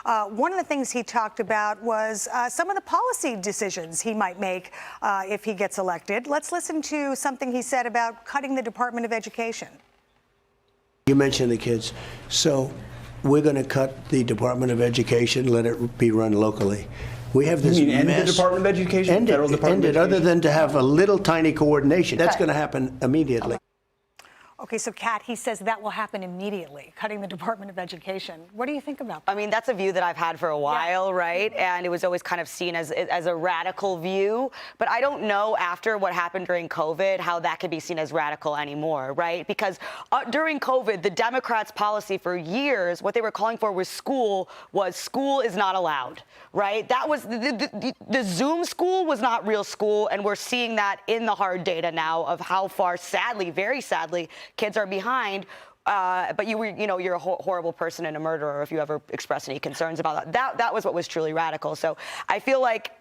One of the things he talked about was some of the policy decisions he might make if he gets elected. Let's listen to something he said about cutting the Department of Education. You mentioned the kids. So we're going to cut the Department of Education, let it be run locally. We have this end mess. the Department of Education? End Federal it, Department end of it, other Education? than to have a little tiny coordination. That's going to happen immediately. Okay, so Kat, he says that will happen immediately, cutting the Department of Education. What do you think about that? I mean, that's a view that I've had for a while, right? And it was always kind of seen as a radical view. But I don't know after what happened during COVID how that could be seen as radical anymore, right? Because during COVID, the Democrats' policy for years, what they were calling for was school is not allowed, right? That was the Zoom school was not real school. And we're seeing that in the hard data now of how far, sadly, very sadly, kids are behind, but you're a horrible person and a murderer if you ever express any concerns about that. That was what was truly radical. So I feel like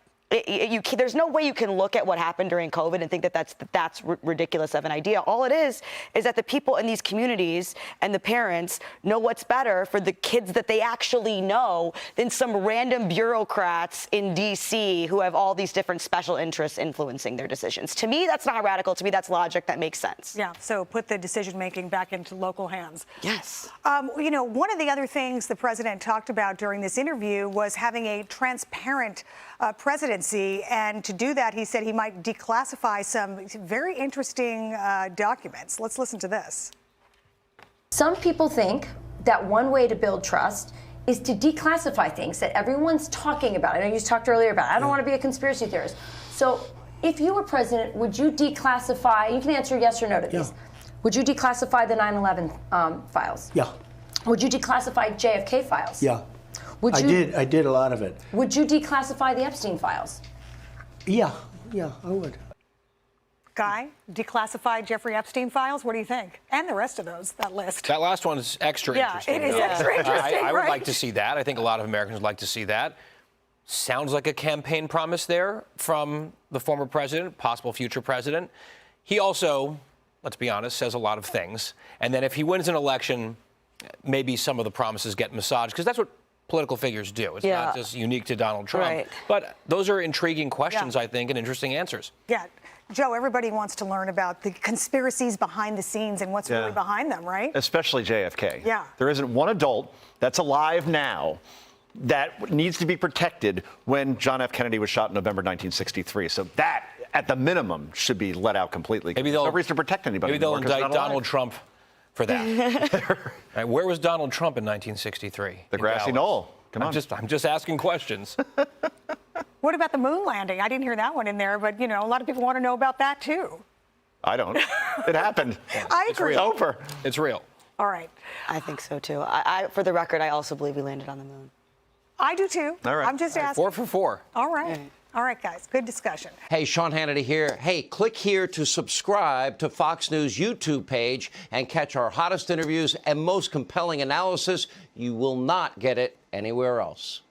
there's no way you can look at what happened during COVID and think that that's ridiculous of an idea. All it is that the people in these communities and the parents know what's better for the kids that they actually know than some random bureaucrats in D.C. who have all these different special interests influencing their decisions. To me, that's not radical. To me, that's logic that makes sense. Yeah, so put the decision-making back into local hands. Yes. One of the other things the president talked about during this interview was having a transparent presidency, and to do that, he said he might declassify some very interesting documents. Let's listen to this. Some people think that one way to build trust is to declassify things that everyone's talking about. I know you talked earlier about it. I don't want to be a conspiracy theorist. So if you were president, would you declassify, you can answer yes or no to these. Yeah. Would you declassify the 9/11 files? Yeah. Would you declassify JFK files? Yeah. Would you, I did a lot of it. Would you declassify the Epstein files? Yeah, I would. Guy, declassified Jeffrey Epstein files? What do you think? And the rest of that list. That last one is extra interesting. Yeah, it is extra interesting, I would right? like to see that. I think a lot of Americans would like to see that. Sounds like a campaign promise there from the former president, possible future president. He also, let's be honest, says a lot of things. And then if he wins an election, maybe some of the promises get massaged, because that's what political figures do. It's not just unique to Donald Trump. Right. But those are intriguing questions, I think, and interesting answers. Yeah. Joe, everybody wants to learn about the conspiracies behind the scenes and what's really behind them, right? Especially JFK. Yeah. There isn't one adult that's alive now that needs to be protected when John F. Kennedy was shot in November 1963. So that, at the minimum, should be let out completely. Maybe there's no reason to protect anybody. Maybe they'll anymore, indict Donald Trump for that. Right, where was Donald Trump in 1963? The grassy knoll. Come on. I'm just asking questions. What about the moon landing? I didn't hear that one in there, but, a lot of people want to know about that, too. I don't. It happened. I agree. It's over. It's real. All right. I think so, too. For the record, I also believe we landed on the moon. I do, too. All right. I'm just asking. 4 for 4. All right. All right, guys. Good discussion. Hey, Sean Hannity here. Hey, click here to subscribe to Fox News YouTube page and catch our hottest interviews and most compelling analysis. You will not get it anywhere else.